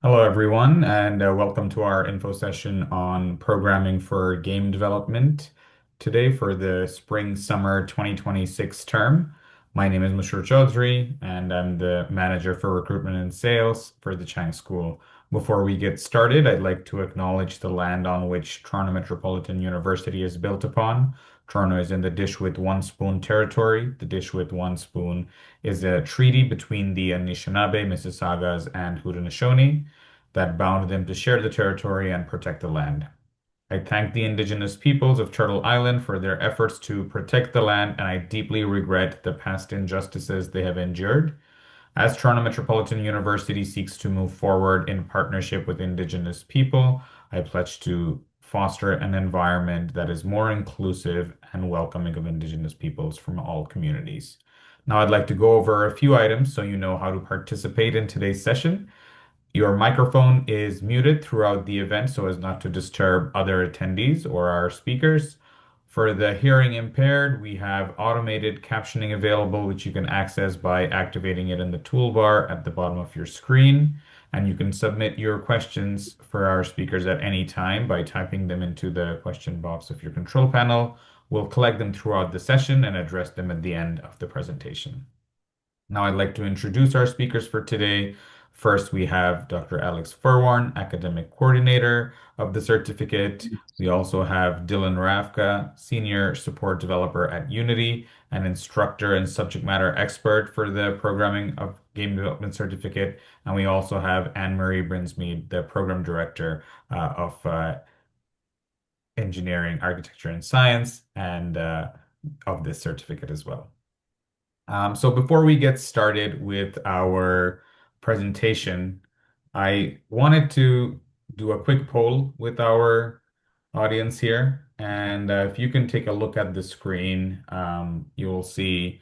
Hello, everyone, and welcome to our info session on programming for game development today for the spring-summer 2026 term. My name is Mashur Chaudhry, and I'm the manager for recruitment and sales for the Chang School. Before we get started, I'd like to acknowledge the land on which Toronto Metropolitan University is built upon. Toronto is in the Dish with One Spoon territory. The Dish with One Spoon is a treaty between the Anishinaabe, Mississaugas, and Haudenosaunee that bound them to share the territory and protect the land. I thank the indigenous peoples of Turtle Island for their efforts to protect the land, and I deeply regret the past injustices they have endured. As Toronto Metropolitan University seeks to move forward in partnership with indigenous people, I pledge to foster an environment that is more inclusive and welcoming of indigenous peoples from all communities. Now, I'd like to go over a few items so you know how to participate in today's session. Your microphone is muted throughout the event so as not to disturb other attendees or our speakers. For the hearing impaired, we have automated captioning available, which you can access by activating it in the toolbar at the bottom of your screen. And you can submit your questions for our speakers at any time by typing them into the question box of your control panel. We'll collect them throughout the session and address them at the end of the presentation. Now, I'd like to introduce our speakers for today. First, we have Dr. Alex Furwarn, Academic Coordinator of the certificate. We also have Dylan Rafka, Senior Support Developer at Unity, an instructor and subject matter expert for the Programming of Game Development Certificate. And we also have Anne-Marie Brinsmead, the Program Director of Engineering, Architecture, and Science, and of this certificate as well. So before we get started with our presentation, I wanted to do a quick poll with our audience here. And if you can take a look at the screen, you'll see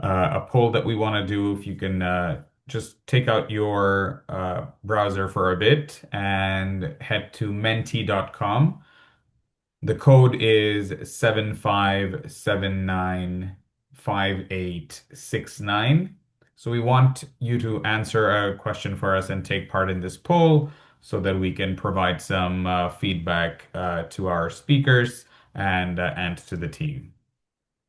a poll that we want to do. If you can just take out your browser for a bit and head to menti.com. The code is 75795869. So we want you to answer a question for us and take part in this poll so that we can provide some feedback to our speakers and to the team.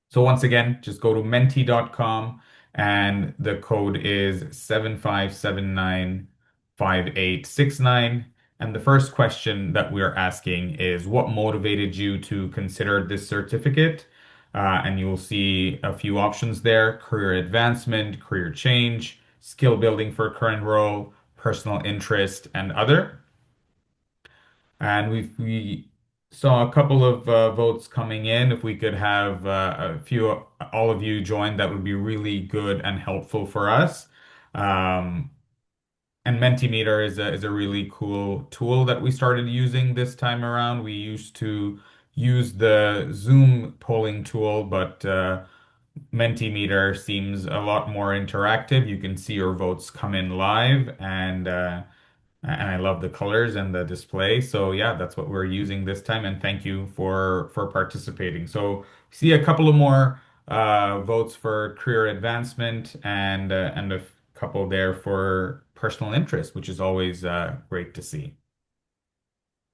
So once again, just go to menti.com and the code is 75795869. And the first question that we're asking is what motivated you to consider this certificate? And you will see a few options there: career advancement, career change, skill building for current role, personal interest, and other. And we saw a couple of votes coming in. If we could have all of you join, that would be really good and helpful for us. Um, and Mentimeter is a really cool tool that we started using this time around. We used to use the Zoom polling tool, but Mentimeter seems a lot more interactive. You can see your votes come in live, and I love the colors and the display. So yeah, that's what we're using this time. And thank you for participating. So see a couple of more votes for career advancement and a couple there for personal interest, which is always great to see.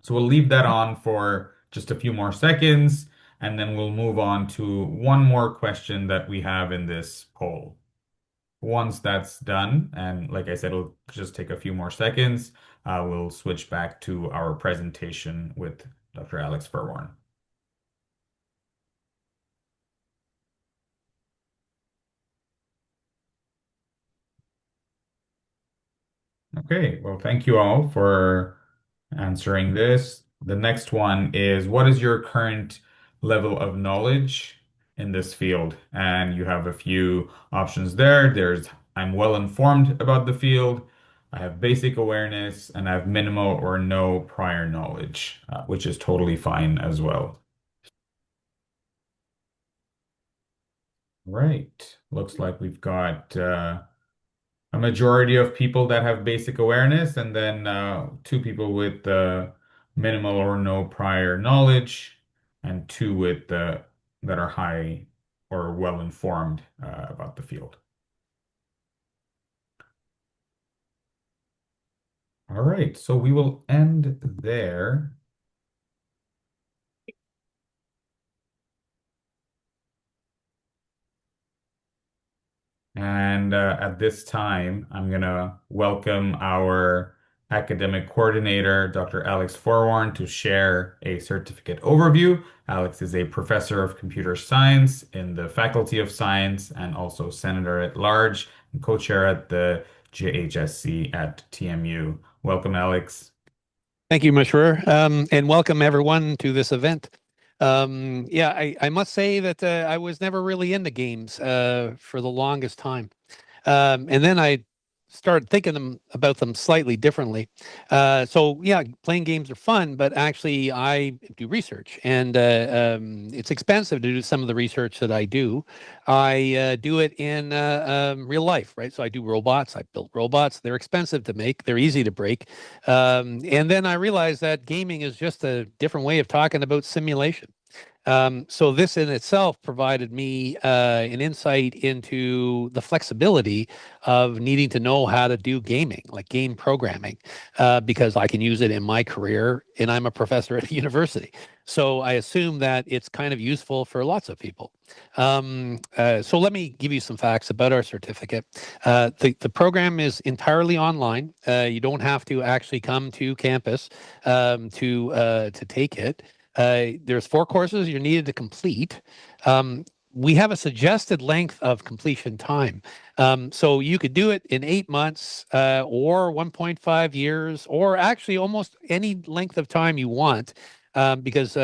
So we'll leave that on for just a few more seconds, and then we'll move on to one more question that we have in this poll. Once that's done, and like I said, it'll just take a few more seconds, we'll switch back to our presentation with Dr. Alex Furwarn. Okay, well, thank you all for answering this. The next one is, what is your current level of knowledge in this field? And you have a few options there. I'm well informed about the field. I have basic awareness, and I have minimal or no prior knowledge, which is totally fine as well. Right. Looks like we've got a majority of people that have basic awareness, and then two people with minimal or no prior knowledge, and two with that are high or well informed about the field. All right, so we will end there. And at this time, I'm going to welcome our academic coordinator, Dr. Alex Forwarn, to share a certificate overview. Alex is a professor of computer science in the Faculty of Science and also senator at large and co-chair at the JHSC at TMU. Welcome, Alex. Thank you, Mashroor, and welcome everyone to this event. Yeah, I must say that I was never really into games for the longest time. And then I started thinking about them slightly differently. So yeah, playing games are fun, but actually I do research, and it's expensive to do some of the research that I do. I do it in real life, right? So I do robots. I built robots. They're expensive to make. They're easy to break. And then I realized that gaming is just a different way of talking about simulation. So this in itself provided me an insight into the flexibility of needing to know how to do gaming, like game programming, because I can use it in my career, and I'm a professor at a university. So I assume that it's kind of useful for lots of people. So let me give you some facts about our certificate. The program is entirely online. You don't have to actually come to campus to take it. There's 4 courses you're needed to complete. We have a suggested length of completion time. So you could do it in 8 months or 1.5 years, or actually almost any length of time you want, because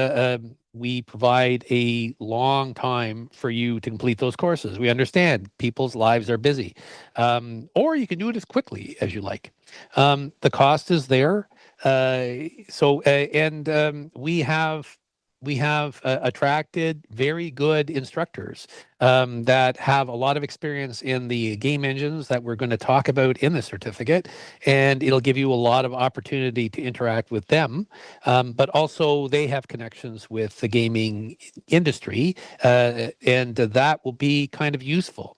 we provide a long time for you to complete those courses. We understand people's lives are busy, or you can do it as quickly as you like. The cost is there. And we have attracted very good instructors that have a lot of experience in the game engines that we're going to talk about in the certificate, and it'll give you a lot of opportunity to interact with them. But also, they have connections with the gaming industry, and that will be kind of useful.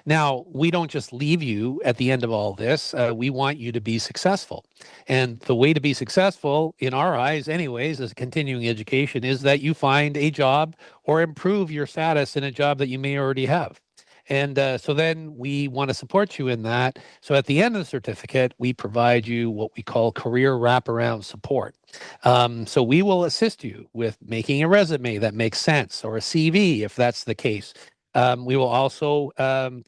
Now, we don't just leave you at the end of all this. We want you to be successful. And the way to be successful, in our eyes, anyways, as continuing education, is that you find a job or improve your status in a job that you may already have. And so then we want to support you in that. So at the end of the certificate, we provide you what we call career wraparound support. So we will assist you with making a resume that makes sense, or a CV if that's the case. We will also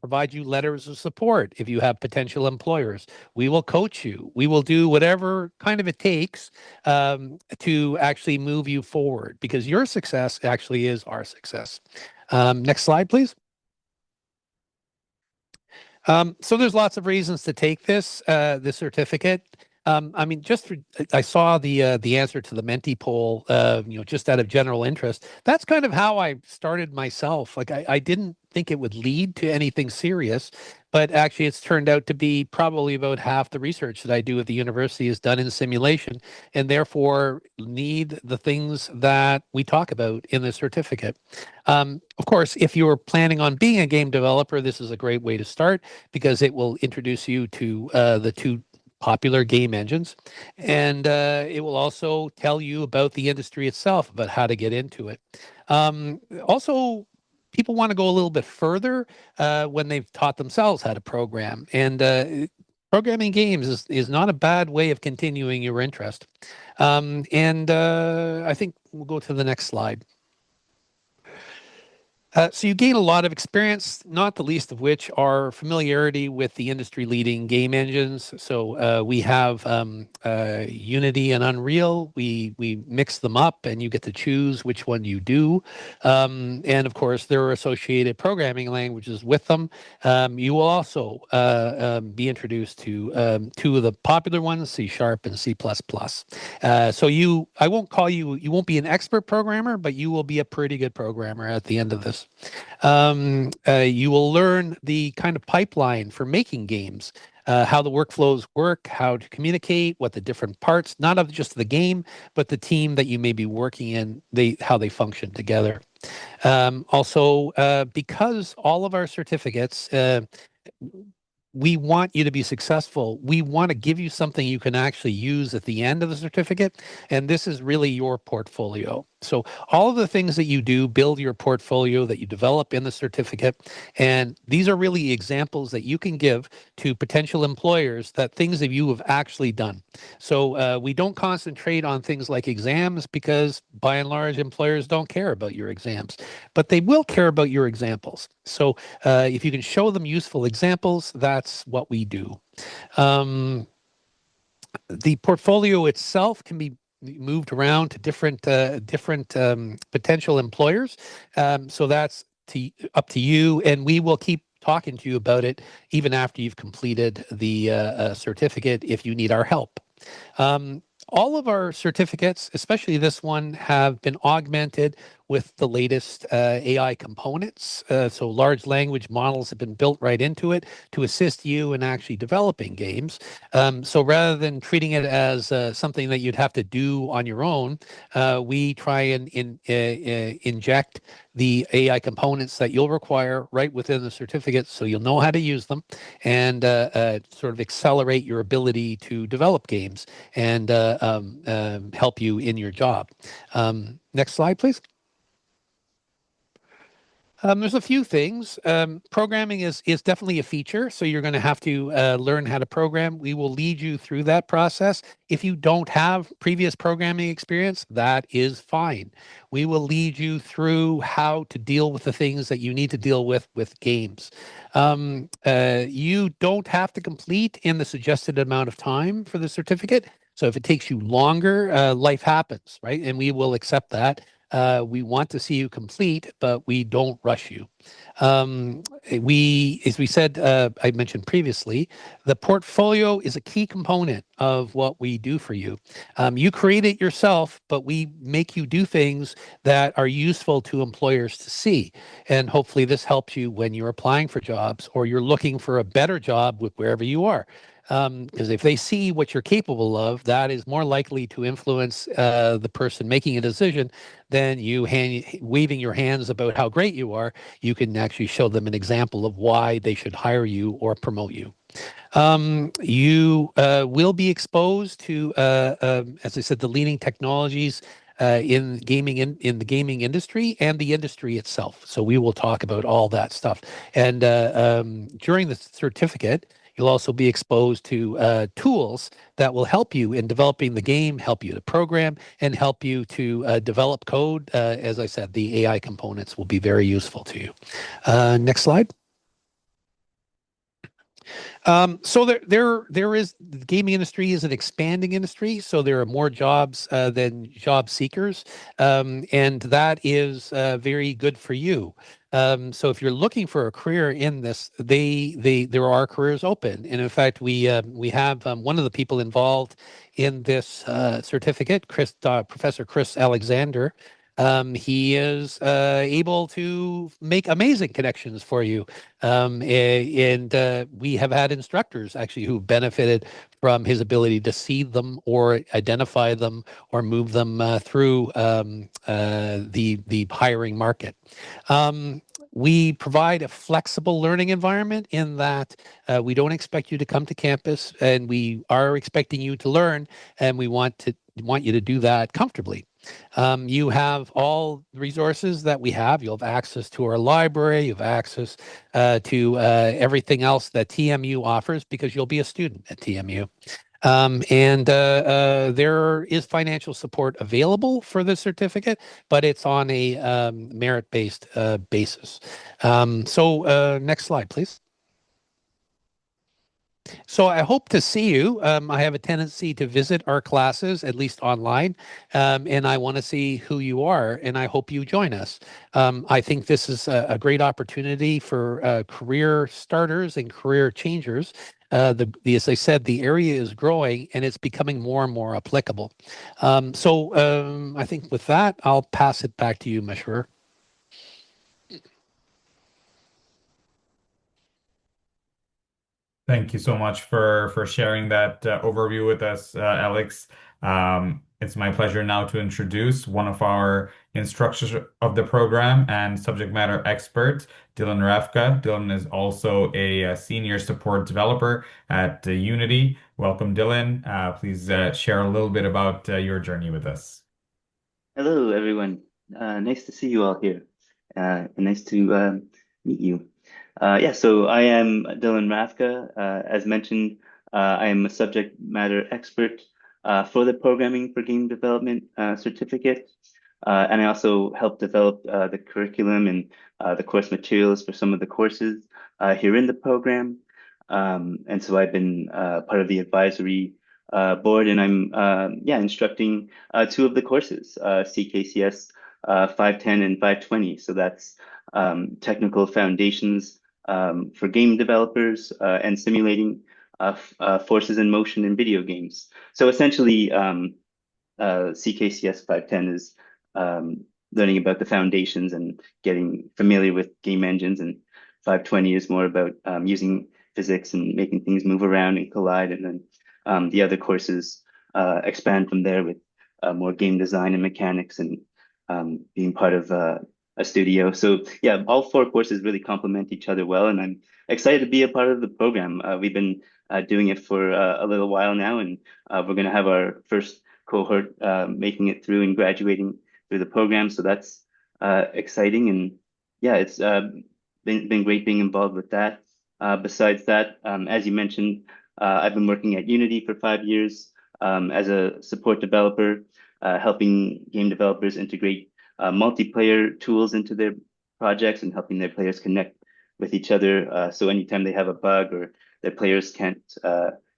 provide you letters of support if you have potential employers. We will coach you. We will do whatever kind of it takes to actually move you forward, because your success actually is our success. Next slide, please. So there's lots of reasons to take this certificate. I mean, I saw the answer to the Menti poll, just out of general interest. That's kind of how I started myself. Like I didn't think it would lead to anything serious, but actually it's turned out to be probably about half the research that I do at the university is done in simulation, and therefore need the things that we talk about in the certificate. Of course, if you're planning on being a game developer, this is a great way to start, because it will introduce you to the two popular game engines, and it will also tell you about the industry itself, about how to get into it. Also, people want to go a little bit further when they've taught themselves how to program, and programming games is not a bad way of continuing your interest. And I think we'll go to the next slide. So you gain a lot of experience, not the least of which are familiarity with the industry-leading game engines. So we have Unity and Unreal. We mix them up, and you get to choose which one you do. And of course, there are associated programming languages with them. You will also be introduced to two of the popular ones, C# and C++. I won't call you. You won't be an expert programmer, but you will be a pretty good programmer at the end of this. You will learn the kind of pipeline for making games, how the workflows work, how to communicate, what the different parts, not of just the game, but the team that you may be working in, how they function together. Also, because all of our certificates we want you to be successful. We want to give you something you can actually use at the end of the certificate. And this is really your portfolio. So all of the things that you do build your portfolio that you develop in the certificate. And these are really examples that you can give to potential employers that things that you have actually done. So we don't concentrate on things like exams because by and large, employers don't care about your exams, but they will care about your examples. So if you can show them useful examples, that's what we do. Um, the portfolio itself can be moved around to different potential employers. So that's up to you, and we will keep talking to you about it even after you've completed the certificate if you need our help. All of our certificates, especially this one, have been augmented with the latest AI components. So large language models have been built right into it to assist you in actually developing games. So rather than treating it as something that you'd have to do on your own, we try and inject the AI components that you'll require right within the certificate so you'll know how to use them and sort of accelerate your ability to develop games and help you in your job. Next slide, please. There's a few things. Programming is definitely a feature, so you're going to have to learn how to program. We will lead you through that process. If you don't have previous programming experience, that is fine. We will lead you through how to deal with the things that you need to deal with games. You don't have to complete in the suggested amount of time for the certificate. So if it takes you longer, life happens, right? And we will accept that. We want to see you complete, but we don't rush you. As we said, I mentioned previously, the portfolio is a key component of what we do for you. You create it yourself, but we make you do things that are useful to employers to see. And hopefully this helps you when you're applying for jobs or you're looking for a better job with wherever you are. Because if they see what you're capable of, that is more likely to influence the person making a decision than waving your hands about how great you are. You can actually show them an example of why they should hire you or promote you. You will be exposed to, as I said, the leading technologies in gaming in the gaming industry and the industry itself. So we will talk about all that stuff. And during the certificate, you'll also be exposed to tools that will help you in developing the game, help you to program, and help you to develop code. As I said, the AI components will be very useful to you. Next slide. So there is the gaming industry is an expanding industry, so there are more jobs than job seekers, and that is very good for you. So if you're looking for a career in this, there are careers open, and in fact we have one of the people involved in this certificate, Professor Chris Alexander. He is able to make amazing connections for you. And we have had instructors actually who benefited from his ability to see them or identify them or move them through the hiring market. We provide a flexible learning environment in that we don't expect you to come to campus, and we are expecting you to learn, and we want you to do that comfortably. You have all the resources that we have. You'll have access to our library. You have access to everything else that TMU offers because you'll be a student at TMU. And there is financial support available for the certificate, but it's on a merit-based basis. So next slide, please. So I hope to see you. I have a tendency to visit our classes, at least online, and I want to see who you are, and I hope you join us. I think this is a great opportunity for career starters and career changers. As I said, the area is growing and it's becoming more and more applicable. So I think with that, I'll pass it back to you, Mashur. Thank you so much for sharing that overview with us, Alex. It's my pleasure now to introduce one of our instructors of the program and subject matter expert, Dylan Rafka. Dylan is also a senior support developer at Unity. Welcome, Dylan. Please share a little bit about your journey with us. Hello, everyone. Nice to see you all here. And nice to meet you. So I am Dylan Rafka. As mentioned, I am a subject matter expert for the Programming for Game Development certificate. And I also help develop the curriculum and the course materials for some of the courses here in the program. And so I've been part of the advisory board, and I'm instructing two of the courses, CKCS 510 and 520. So that's technical foundations for game developers and simulating forces in motion in video games. So essentially, CKCS 510 is learning about the foundations and getting familiar with game engines, and 520 is more about using physics and making things move around and collide. And then the other courses expand from there with more game design and mechanics and being part of a studio. So yeah, all four courses really complement each other well, and I'm excited to be a part of the program. We've been doing it for a little while now, and we're going to have our first cohort making it through and graduating through the program. So that's exciting, and yeah, it's been great being involved with that. Besides that, as you mentioned, I've been working at Unity for 5 years as a support developer, helping game developers integrate multiplayer tools into their projects and helping their players connect with each other. So anytime they have a bug or their players can't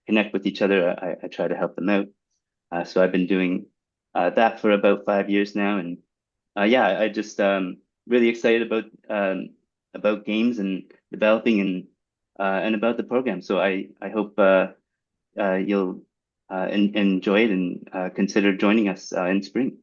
connect with each other, I try to help them out. So I've been doing that for about 5 years now, and I just really excited about games and developing and about the program. So I hope you'll enjoy it and consider joining us in spring.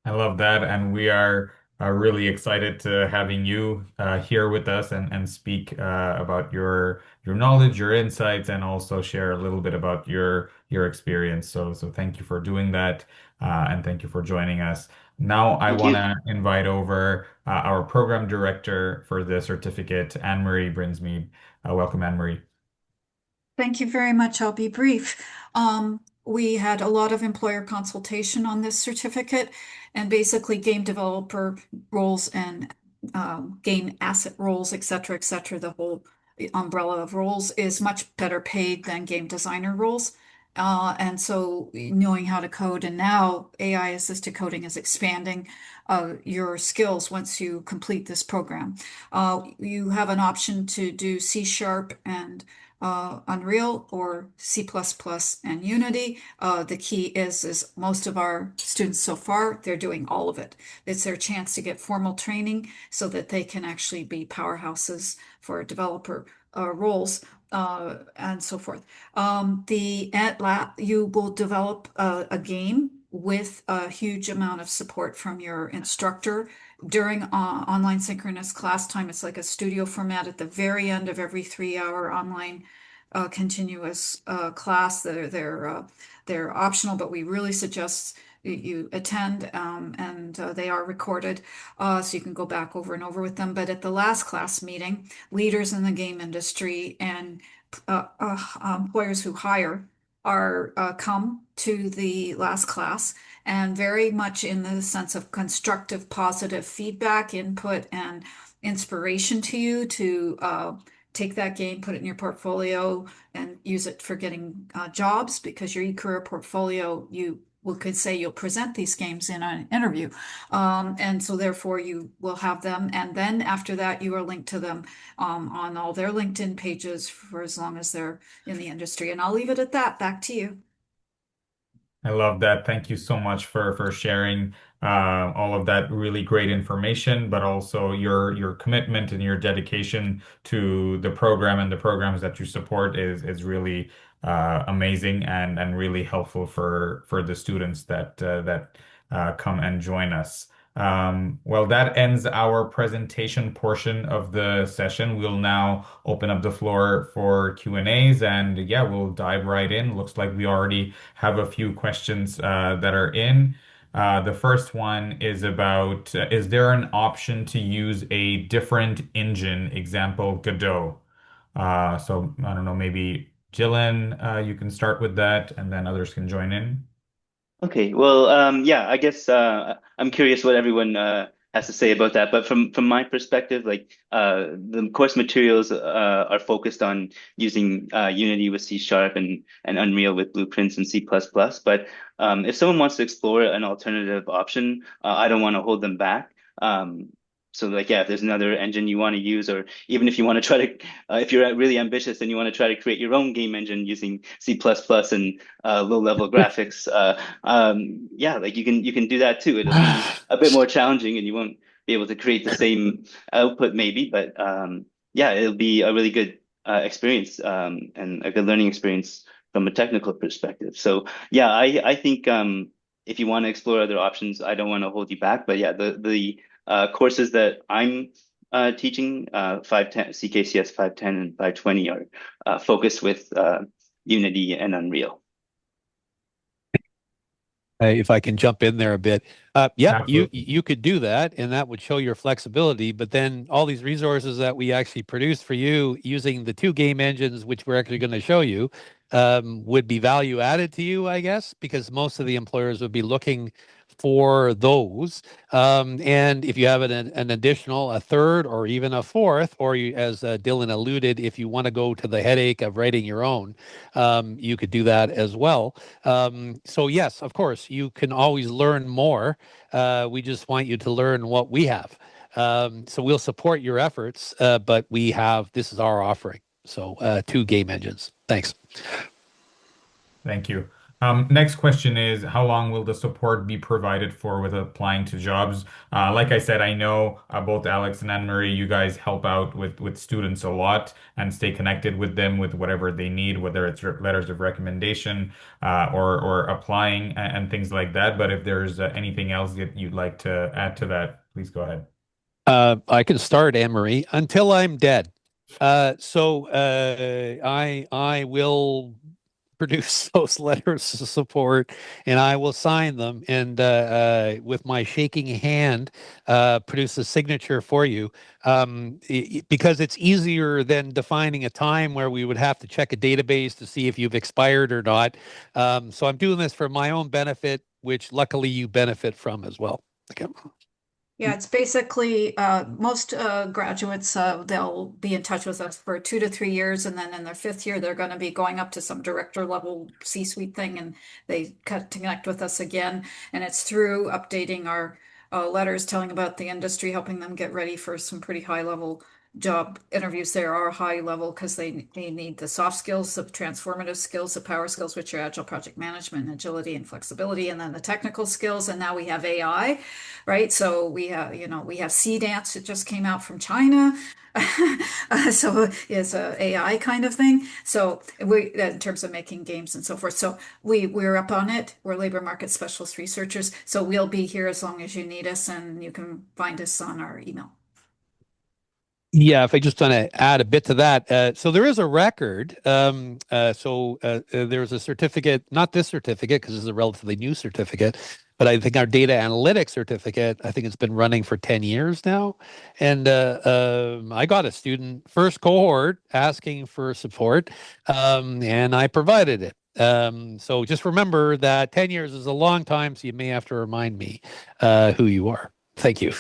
I love that, and we are really excited to having you here with us and speak about your knowledge, your insights, and also share a little bit about your experience. So thank you for doing that, and thank you for joining us. Now I Thank want you. to invite over our program director for the certificate, Anne Marie Brinsmead. Welcome, Anne Marie. Thank you very much. I'll be brief. We had a lot of employer consultation on this certificate, and basically game developer roles and game asset roles, et cetera, the whole umbrella of roles is much better paid than game designer roles. And so knowing how to code, and now AI assisted coding is expanding your skills once you complete this program. You have an option to do C# and Unreal or C++ and Unity. The key is most of our students so far, they're doing all of it. It's their chance to get formal training so that they can actually be powerhouses for developer roles and so forth. You will develop a game with a huge amount of support from your instructor during online synchronous class time. It's like a studio format at the very end of every 3 hour online continuous class. They're optional, but we really suggest you attend, and they are recorded, so you can go back over and over with them. But at the last class meeting, leaders in the game industry and employers who hire are come to the last class, and very much in the sense of constructive, positive feedback, input, and inspiration to you to take that game, put it in your portfolio, and use it for getting jobs, because your e-career portfolio, you could say you'll present these games in an interview. And so therefore you will have them. And then after that, you are linked to them on all their LinkedIn pages for as long as they're in the industry. And I'll leave it at that. Back to you. I love that. Thank you so much for sharing all of that really great information, but also your commitment and your dedication to the program and the programs that you support is really amazing and really helpful for the students that come and join us. Well, that ends our presentation portion of the session. We'll now open up the floor for Q&As, and yeah, we'll dive right in. Looks like we already have a few questions that are in. The first one is about, is there an option to use a different engine, example Godot? So I don't know, maybe Jillian, you can start with that, and then others can join in. Okay, well, yeah, I guess I'm curious what everyone has to say about that. But from my perspective, like the course materials are focused on using Unity with C Sharp and Unreal with Blueprints and C++. But if someone wants to explore an alternative option, I don't want to hold them back. So like, yeah, if there's another engine you want to use, or even if you want to try to, if you're really ambitious and you want to try to create your own game engine using C++ and low-level graphics. Yeah, like you can do that too. It'll be a bit more challenging, and you won't be able to create the same output maybe, but yeah, it'll be a really good experience and a good learning experience from a technical perspective. So yeah, I think if you want to explore other options, I don't want to hold you back. But yeah, the courses that I'm teaching, 510 CKCS 510 and 520 are focused with Unity and Unreal. If I can jump in there a bit. Yep, you Absolutely. you could do that, and that would show your flexibility. But then all these resources that we actually produce for you using the two game engines, which we're actually going to show you, would be value added to you, I guess, because most of the employers would be looking for those. And if you have an additional, a third, or even a fourth, or you, as Dylan alluded, if you want to go to the headache of writing your own, you could do that as well. So yes, of course, you can always learn more. We just want you to learn what we have. So we'll support your efforts, but we have, this is our offering. So two game engines. Thanks. Thank you. Next question is, how long will the support be provided for with applying to jobs? Like I said, I know both Alex and Anne Marie, you guys help out with students a lot and stay connected with them with whatever they need, whether it's letters of recommendation or applying and things like that. But if there's anything else that you'd like to add to that, please go ahead. I can start, Anne Marie, until I'm dead. I will produce those letters of support, and I will sign them, and with my shaking hand, produce a signature for you, because it's easier than defining a time where we would have to check a database to see if you've expired or not. So I'm doing this for my own benefit, which luckily you benefit from as well. Okay. Yeah, it's basically most graduates, they'll be in touch with us for 2 to 3 years, and then in their fifth year, they're going to be going up to some director level C-suite thing, and they connect with us again. And it's through updating our letters, telling about the industry, helping them get ready for some pretty high level job interviews. There are high level because they need the soft skills, the transformative skills, the power skills, which are agile project management, agility and flexibility, and then the technical skills. And now we have AI, right? So we have, we have Sea Dance. It just came out from China. So it's a AI kind of thing. So we, in terms of making games and so forth. So we're up on it. We're labor market specialist researchers. So we'll be here as long as you need us, and you can find us on our email. Yeah, if I just want to add a bit to that. So there is a record. There's a certificate, not this certificate, because it's a relatively new certificate, but I think our data analytics certificate, I think it's been running for 10 years now. And I got a student first cohort asking for support, and I provided it. So just remember that 10 years is a long time, so you may have to remind me who you are. Thank you.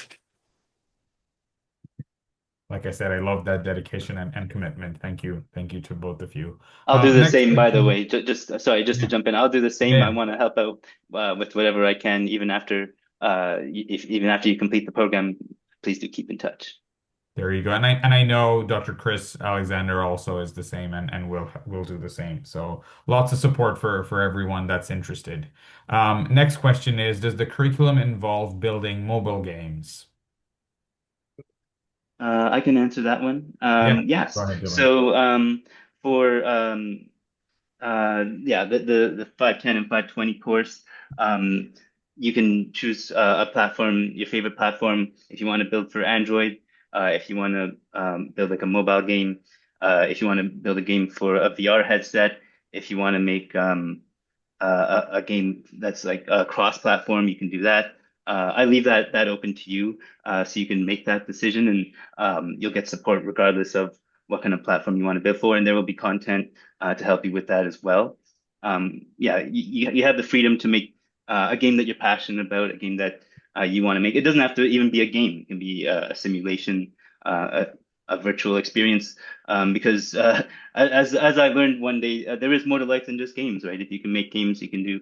Like I said, I love that dedication and commitment. Thank you. Thank you to both of you. I'll do the Next same, by the question. way. Just sorry, just to Yeah, jump in, I'll do the same. I yeah, want to help out with whatever I can, even after if even after you complete the program. Please do keep in touch. there you go. And I know Dr. Chris Alexander also is the same and will do the same. So lots of support for everyone that's interested. Next question is, does the curriculum involve building mobile games? I can answer that one. Yeah, go Yes. ahead, Dylan. So for yeah, the 510 and 520 course, you can choose a platform, your favorite platform, if you want to build for Android, if you want to build like a mobile game, if you want to build a game for a VR headset, if you want to make a game that's like cross-platform, you can do that. I leave that open to you, so you can make that decision, and you'll get support regardless of what kind of platform you want to build for, and there will be content to help you with that as well. Yeah, you have the freedom to make a game that you're passionate about, a game that you want to make. It doesn't have to even be a game. It can be a simulation, a virtual experience, because as I learned one day, there is more to life than just games, right? If you can make games, you can do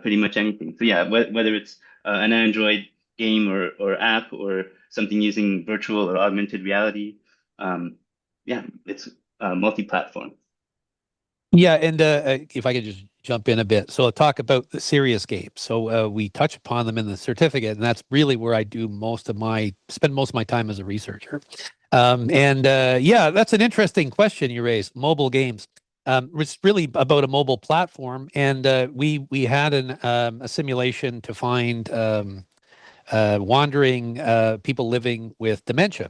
pretty much anything. So yeah, whether it's an Android game or app or something using virtual or augmented reality, yeah, it's multi-platform. Yeah, and if I could just jump in a bit. So I'll talk about the serious games. So we touch upon them in the certificate, and that's really where I do spend most of my time as a researcher. And yeah, that's an interesting question you raised. Mobile games. It's really about a mobile platform, and we had a simulation to find wandering people living with dementia.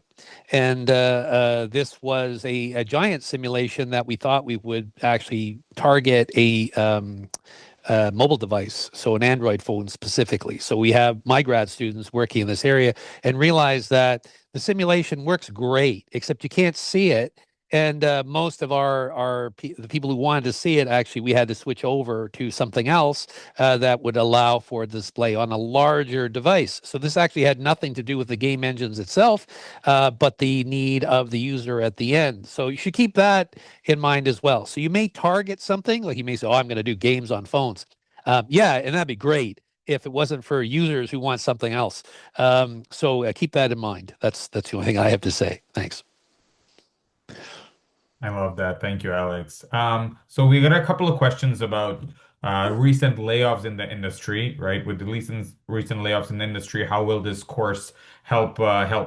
And this was a giant simulation that we thought we would actually target a mobile device, so an Android phone specifically. So we have my grad students working in this area and realize that the simulation works great, except you can't see it. And most of the people who wanted to see it, actually, we had to switch over to something else that would allow for display on a larger device. So this actually had nothing to do with the game engines itself, but the need of the user at the end. So you should keep that in mind as well. So you may target something, like you may say, "Oh, I'm going to do games on phones." Yeah, and that'd be great if it wasn't for users who want something else. So keep that in mind. That's the only thing I have to say. Thanks. I love that. Thank you, Alex. So we got a couple of questions about recent layoffs in the industry, right? With the recent layoffs in the industry, how will this course help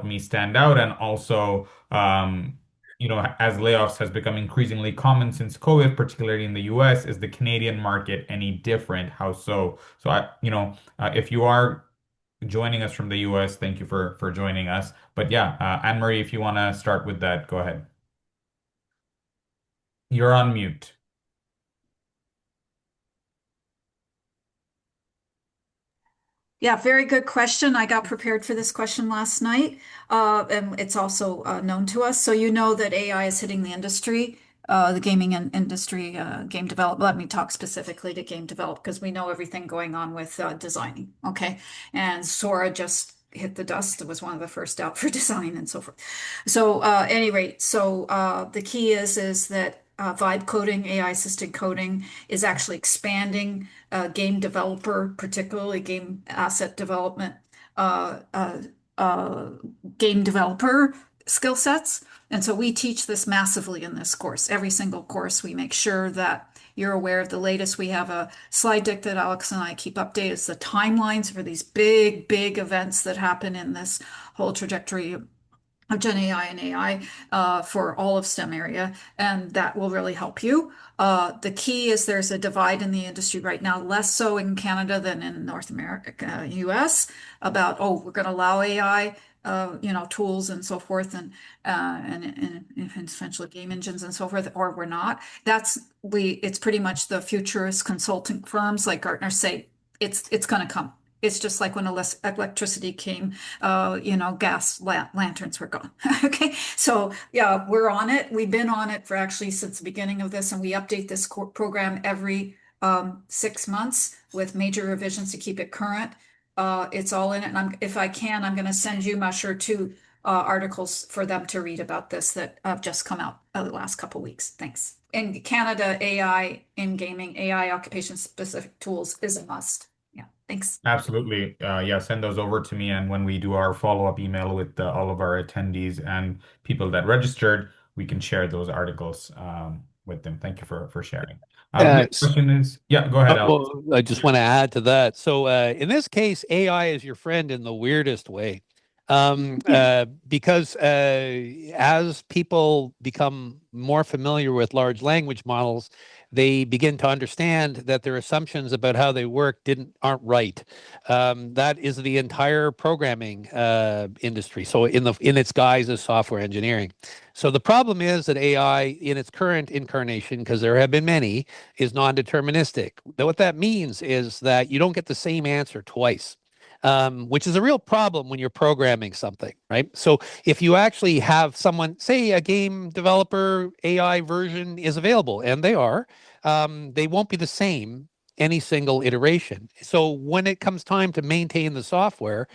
me stand out? And also, as layoffs has become increasingly common since COVID, particularly in the US, is the Canadian market any different? How so? So if you are joining us from the US, thank you for joining us. But yeah, Anne Marie, if you want to start with that, go ahead. You're on mute. Yeah, very good question. I got prepared for this question last night, and it's also known to us. So you know that AI is hitting the industry, the gaming industry, game develop. Let me talk specifically to game develop because we know everything going on with designing. Okay, and Sora just hit the dust. It was one of the first out for design and so forth. So, any rate, so the key is that vibe coding, AI assisted coding, is actually expanding game developer, particularly game asset development, uh, uh, uh, game developer skill sets. And so we teach this massively in this course. Every single course, we make sure that you're aware of the latest. We have a slide deck that Alex and I keep updated. It's the timelines for these big, big events that happen in this whole trajectory of Gen AI and AI for all of STEM area, and that will really help you. The key is there's a divide in the industry right now, less so in Canada than in North America, US, about, oh, we're going to allow AI, tools and so forth, and essentially game engines and so forth, or we're not. It's pretty much the futurist consulting firms like Gartner say it's going to come. It's just like when electricity came, gas lanterns were gone. Okay. So yeah, we're on it. We've been on it for actually since the beginning of this, and we update this program every 6 months with major revisions to keep it current. It's all in it. And if I can, I'm going to send you, Musher, two articles for them to read about this that have just come out the last couple weeks. Thanks. In Canada, AI in gaming, AI occupation specific tools is a must. Yeah, thanks. Absolutely. Yeah, send those over to me. And when we do our follow-up email with all of our attendees and people that registered, we can share those articles with them. Thank you for sharing. Next S- question is, yeah, go ahead, Alex. well, I just want to add to that. So in this case, AI is your friend in the weirdest way. Because as people become more familiar with large language models, they begin to understand that their assumptions about how they work aren't right. That is the entire programming industry. So in its guise as software engineering. So the problem is that AI in its current incarnation, because there have been many, is non-deterministic. What that means is that you don't get the same answer twice. Which is a real problem when you're programming something, right? So if you actually have someone, say a game developer AI version is available, and they won't be the same any single iteration. So when it comes time to maintain the software,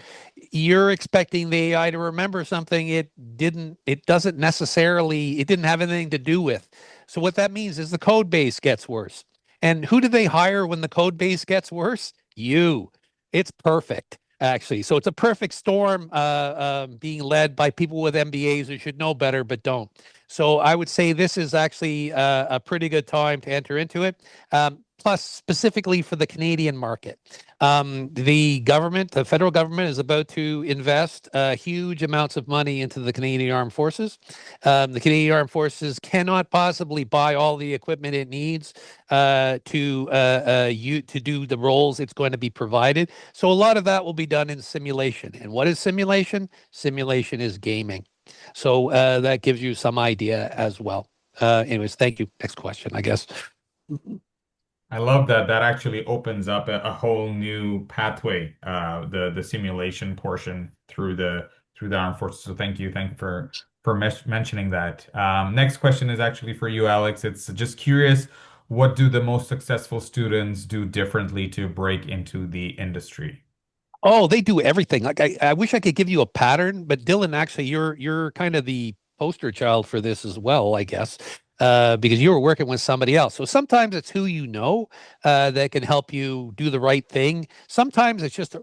you're expecting the AI to remember something it doesn't necessarily, it didn't have anything to do with. So what that means is the code base gets worse. And who do they hire when the code base gets worse? You. It's perfect, actually. So it's a perfect storm being led by people with MBAs who should know better but don't. So I would say this is actually a pretty good time to enter into it. Plus, specifically for the Canadian market, the federal government, is about to invest huge amounts of money into the Canadian Armed Forces. The Canadian Armed Forces cannot possibly buy all the equipment it needs to do the roles it's going to be provided. So a lot of that will be done in simulation. And what is simulation? Simulation is gaming. So that gives you some idea as well. Anyways, thank you. Next question, I guess. I love that. That actually opens up a whole new pathway, the simulation portion through the armed forces. So thank you for mentioning that. Next question is actually for you, Alex. It's just curious, what do the most successful students do differently to break into the industry? Oh, they do everything. Like I wish I could give you a pattern, but Dylan, actually, you're kind of the poster child for this as well, I guess, because you were working with somebody else. So sometimes it's who you know that can help you do the right thing. Sometimes it's just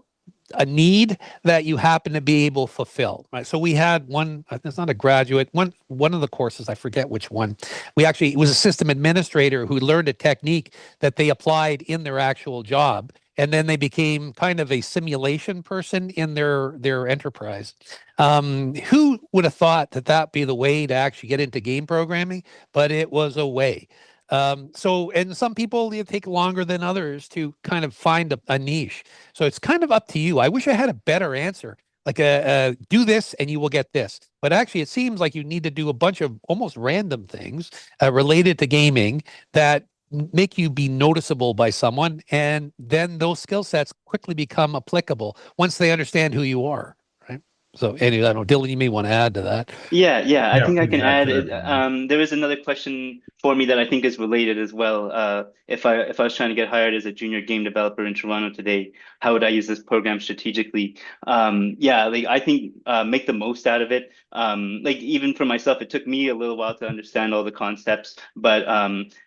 a need that you happen to be able to fulfill, right? So we had one, it's not a graduate, one of the courses, I forget which one. It was a system administrator who learned a technique that they applied in their actual job. And then they became kind of a simulation person in their enterprise. Who would have thought that that'd be the way to actually get into game programming? But it was a way. And some people, it take longer than others to kind of find a niche. So it's kind of up to you. I wish I had a better answer, like do this and you will get this. But actually, it seems like you need to do a bunch of almost random things related to gaming that make you be noticeable by someone, and then those skill sets quickly become applicable once they understand who you are, right? So anyway, I don't know, Dylan, you may want to add to that. Yeah. I Yeah, think I please can add add to it. that. There is another question for me that I think is related as well. If I was trying to get hired as a junior game developer in Toronto today, how would I use this program strategically? Yeah, like I think make the most out of it. Like even for myself, it took me a little while to understand all the concepts, but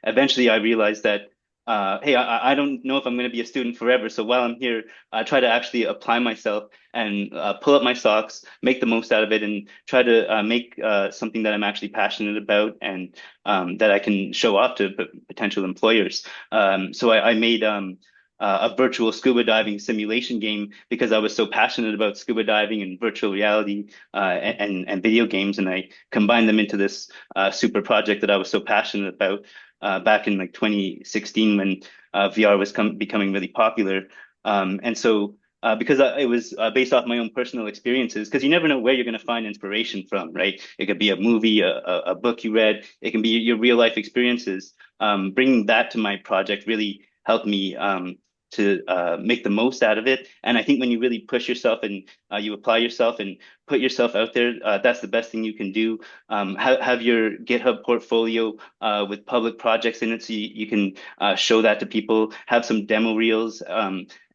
eventually I realized that. Hey, I don't know if I'm going to be a student forever. So while I'm here, I try to actually apply myself and pull up my socks, make the most out of it, and try to make something that I'm actually passionate about and that I can show off to potential employers. So I made a virtual scuba diving simulation game because I was so passionate about scuba diving and virtual reality and video games, and I combined them into this super project that I was so passionate about back in like 2016 when VR was becoming really popular. And so because it was based off my own personal experiences, because you never know where you're going to find inspiration from, right? It could be a movie, a book you read, it can be your real life experiences. Bringing that to my project really helped me to make the most out of it. And I think when you really push yourself and you apply yourself and put yourself out there, that's the best thing you can do. Have your GitHub portfolio with public projects in it so you can show that to people, have some demo reels.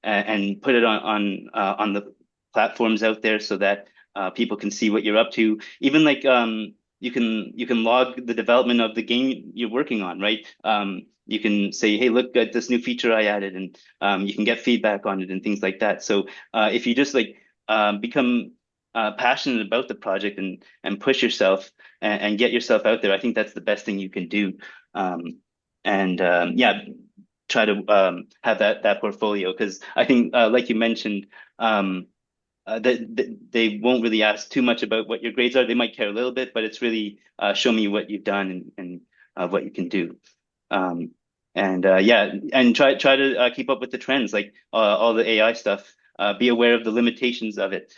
And put it on the platforms out there so that people can see what you're up to. Even like you can log the development of the game you're working on, right? You can say, hey, look at this new feature I added, and you can get feedback on it and things like that. So if you just like become passionate about the project and push yourself and get yourself out there, I think that's the best thing you can do. Yeah, try to have that portfolio because I think, like you mentioned, they won't really ask too much about what your grades are. They might care a little bit, but it's really show me what you've done and what you can do. Um, and yeah, and try to keep up with the trends, like all the AI stuff. Be aware of the limitations of it,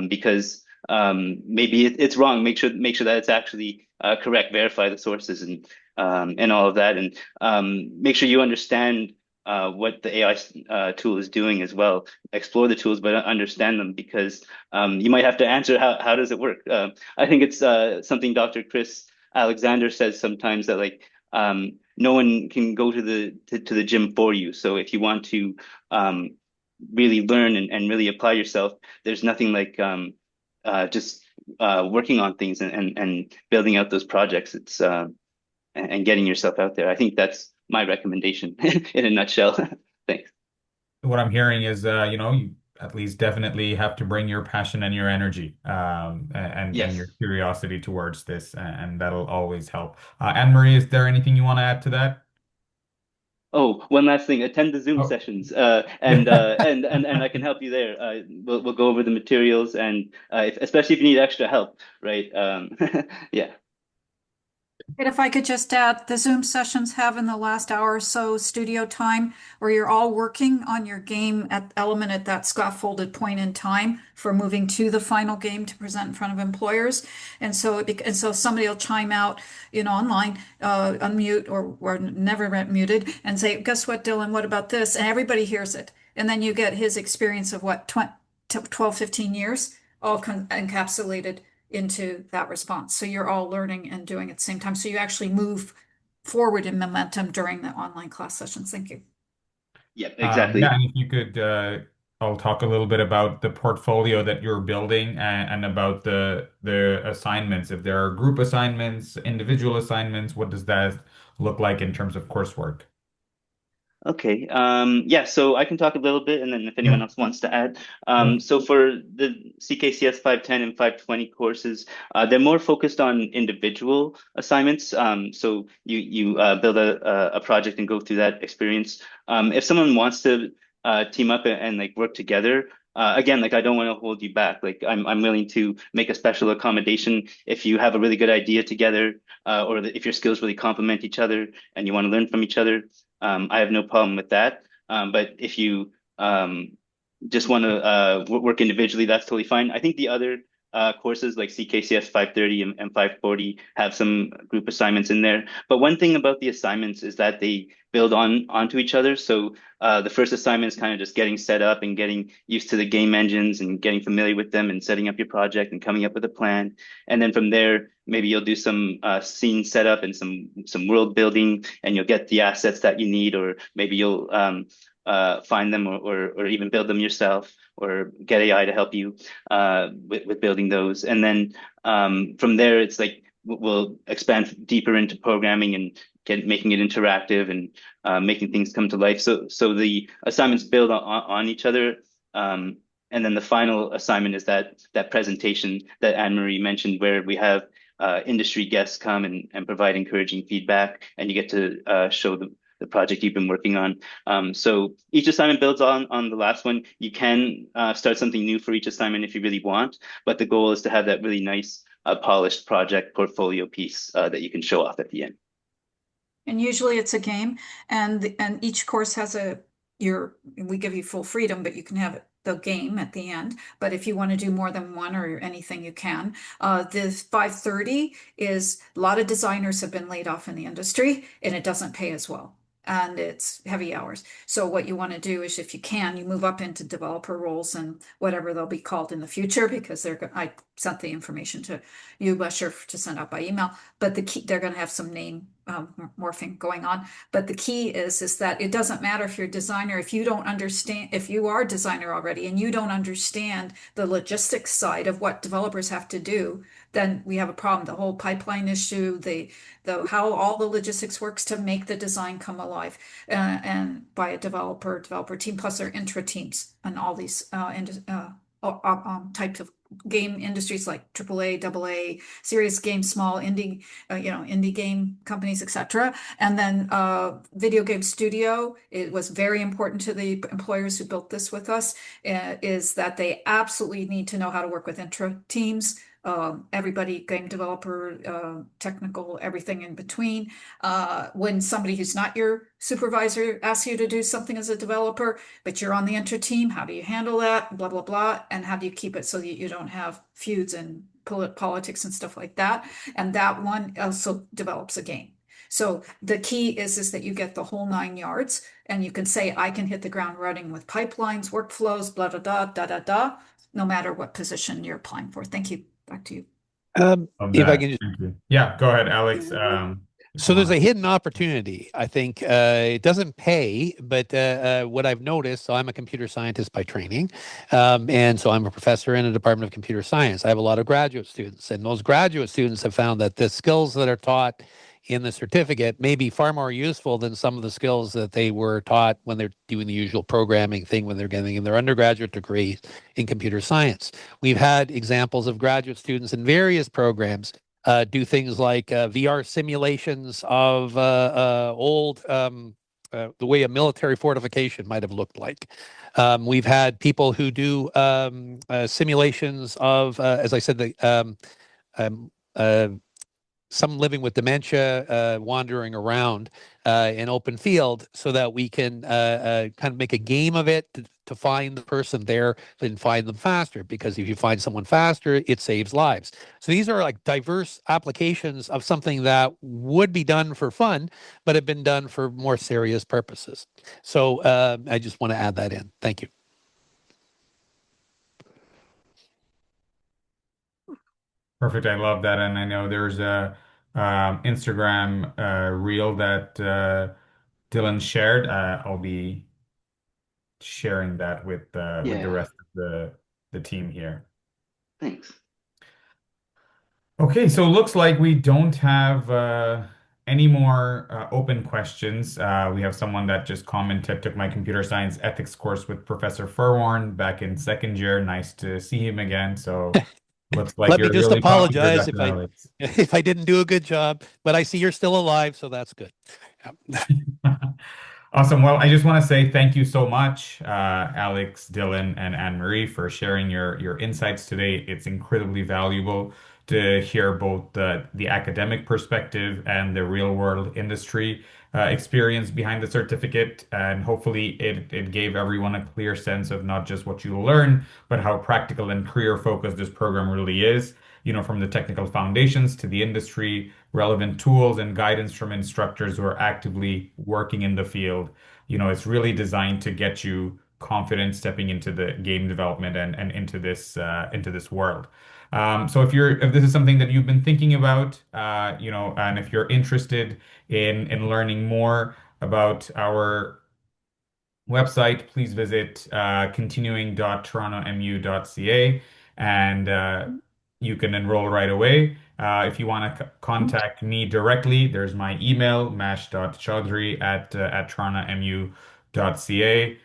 because maybe it's wrong. Make sure that it's actually correct. Verify the sources and all of that, and make sure you understand what the AI tool is doing as well. Explore the tools, but understand them, because you might have to answer how does it work. I think it's something Dr. Chris Alexander says sometimes, that like no one can go to the gym for you. So if you want to um, really learn and really apply yourself, there's nothing like just working on things and building out those projects. It's and getting yourself out there. I think that's my recommendation in a nutshell. Thanks. What I'm hearing is, you at least definitely have to bring your passion and your energy, and Yes. your curiosity towards this, and that'll always help. Anne Marie, is there anything you want to add to that? Oh, one last thing. Attend the Zoom Oh, sessions, and I can help you there. We'll go over the materials, and especially if you need extra help, right? Yeah. And if I could just add, the Zoom sessions have in the last hour or so studio time where you're all working on your game element at that scaffolded point in time for moving to the final game to present in front of employers. And so somebody will chime out, online, unmute or never muted and say, guess what, Dylan, what about this? And everybody hears it. And then you get his experience of what, 12, 15 years, all encapsulated into that response. So you're all learning and doing at the same time. So you actually move forward in momentum during the online class sessions. Thank you. Yep. yeah, Exactly. and if you could, I'll talk a little bit about the portfolio that you're building, and about the assignments. If there are group assignments, individual assignments, what does that look like in terms of coursework? Okay. Yeah, so I can talk a little bit, and then if anyone Yeah. else wants to add. Yeah. So for the CKCS 510 and 520 courses, they're more focused on individual assignments. So you build a project and go through that experience. If someone wants to team up and like work together, again, like I don't want to hold you back. Like I'm willing to make a special accommodation if you have a really good idea together, or if your skills really complement each other and you want to learn from each other. I have no problem with that. But if you just want to work individually, that's totally fine. I think the other courses like CKCS 530 and 540 have some group assignments in there. But one thing about the assignments is that they build onto each other. So the first assignment is kind of just getting set up and getting used to the game engines and getting familiar with them and setting up your project and coming up with a plan. And then from there, maybe you'll do some scene setup and some world building, and you'll get the assets that you need, or maybe you'll find them, or even build them yourself, or get AI to help you with building those. And then from there, it's like we'll expand deeper into programming and making it interactive and making things come to life. So the assignments build on each other. And then the final assignment is that presentation that Anne Marie mentioned, where we have industry guests come and provide encouraging feedback, and you get to show the project you've been working on. So each assignment builds on the last one. You can start something new for each assignment if you really want, but the goal is to have that really nice polished project portfolio piece that you can show off at the end. And usually it's a game, and each course has we give you full freedom, but you can have the game at the end. But if you want to do more than one or anything, you can. The 530 is a lot of designers have been laid off in the industry, and it doesn't pay as well. And it's heavy hours. So what you want to do is, if you can, you move up into developer roles and whatever they'll be called in the future, because I sent the information to you, Busher, to send out by email. But the key, they're going to have some name morphing going on. But the key is that it doesn't matter if you're a designer, if you don't understand, if you are a designer already and you don't understand the logistics side of what developers have to do, then we have a problem. The whole pipeline issue, the how all the logistics works to make the design come alive, and by a developer team, plus their intra teams and all these types of game industries like AAA, AA, serious game, small indie, indie game companies, etc. And then video game studio, it was very important to the employers who built this with us, is that they absolutely need to know how to work with intra teams. Everybody, game developer, technical, everything in between. When somebody who's not your supervisor asks you to do something as a developer, but you're on the inter team, how do you handle that? Blah, blah, blah. And how do you keep it so that you don't have feuds and politics and stuff like that? And that one also develops a game. So the key is that you get the whole 9 yards, and you can say, I can hit the ground running with pipelines, workflows, blah, blah, blah, da, da, da, no matter what position you're applying for. Thank you. Back to you. Of If I that. can just Thank you. Yeah, go ahead, Alex. If you So there's want. a hidden opportunity. I think it doesn't pay, but what I've noticed, so I'm a computer scientist by training, and so I'm a professor in a department of computer science. I have a lot of graduate students, and those graduate students have found that the skills that are taught in the certificate may be far more useful than some of the skills that they were taught when they're doing the usual programming thing when they're getting in their undergraduate degree in computer science. We've had examples of graduate students in various programs do things like VR simulations of old, the way a military fortification might have looked like. We've had people who do simulations of, as I said, the um, uh, some living with dementia wandering around an open field so that we can kind of make a game of it to find the person there and find them faster. Because if you find someone faster, it saves lives. So these are like diverse applications of something that would be done for fun, but have been done for more serious purposes. So I just want to add that in. Thank you. Perfect. I love that. And I know there's a Instagram reel that Dylan shared. I'll be sharing that with the Yeah, rest of the team here. thanks. Okay, so it looks like we don't have any more open questions. We have someone that just commented, took my computer science ethics course with Professor Furwarn back in second year. Nice to see him again. So looks like Let me you're just really popular, apologize Dr. Alex. if I didn't do a good job, but I see you're still alive, so that's good. Yeah. Awesome. Well, I just want to say thank you so much, Alex, Dylan, and Anne Marie, for sharing your insights today. It's incredibly valuable to hear both the academic perspective and the real world industry experience behind the certificate. And hopefully, it gave everyone a clear sense of not just what you learn, but how practical and career focused this program really is. You know, from the technical foundations to the industry, relevant tools and guidance from instructors who are actively working in the field. You know, it's really designed to get you confident stepping into the game development and into this world. So if this is something that you've been thinking about, and if you're interested in learning more about our website, please visit continuing.torontomu.ca and you can enroll right away. If you want to contact me directly, there's my email, mash.chaudhry at torontomu.ca.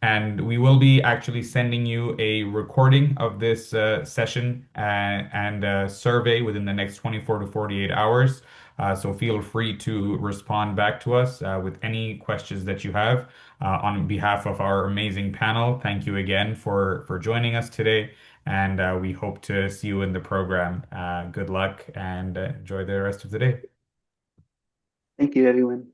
And we will be actually sending you a recording of this session and a survey within the next 24 to 48 hours. So feel free to respond back to us with any questions that you have. On behalf of our amazing panel, thank you again for joining us today, and we hope to see you in the program. Good luck and enjoy the rest of the day. Thank you, everyone.